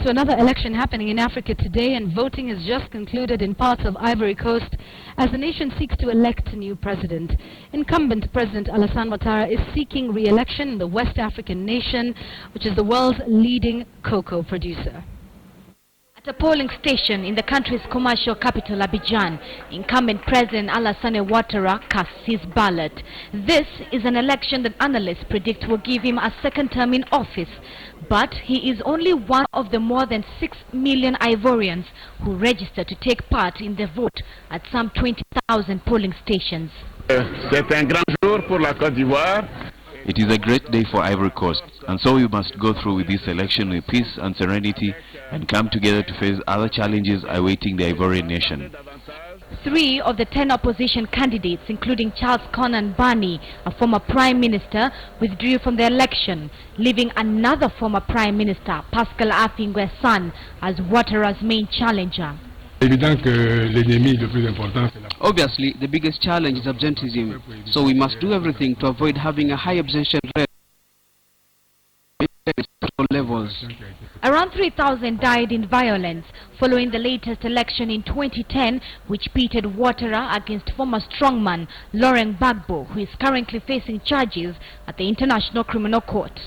So another election happening in Africa today, and voting has just concluded in parts of Ivory Coast as the nation seeks to elect a new president. Incumbent President Alassane Ouattara is seeking re-election in the West African nation, which is the world's leading cocoa producer. At a polling station in the country's commercial capital, Abidjan, incumbent President Alassane Ouattara casts his ballot. This is an election that analysts predict will give him a second term in office. But he is only one of the more than 6 million Ivorians who registered to take part in the vote at some 20,000 polling stations. C'est un grand jour pour la Côte d'Ivoire. It is a great day for Ivory Coast, and so we must go through with this election with peace and serenity and come together to face other challenges awaiting the Ivorian nation. 3 of the 10 opposition candidates, including Charles Konan Bani, a former prime minister, withdrew from the election, leaving another former prime minister, Pascal Affi N'Guessan, as Ouattara's main challenger. Obviously, the biggest challenge is absenteeism, so we must do everything to avoid having a high abstention rate at levels. Around 3,000 died in violence following the latest election in 2010, which pitted Ouattara against former strongman Laurent Gbagbo, who is currently facing charges at the International Criminal Court.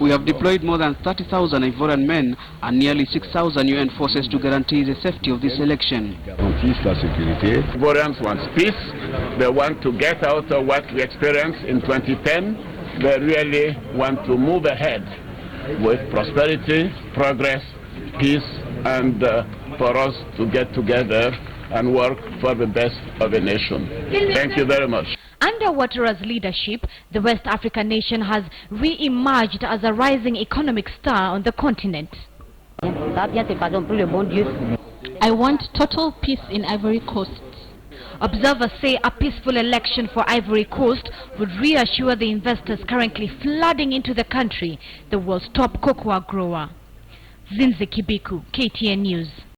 We have deployed more than 30,000 Ivorian men and nearly 6,000 UN forces to guarantee the safety of this election. Ivorians want peace. They want to get out of what we experienced in 2010. They really want to move ahead with prosperity, progress, peace, and for us to get together and work for the best of the nation. Thank you very much. Under Ouattara's leadership, the West African nation has re-emerged as a rising economic star on the continent. I want total peace in Ivory Coast. Observers say a peaceful election for Ivory Coast would reassure the investors currently flooding into the country, the world's top cocoa grower. Zinze Kibiku, KTN News.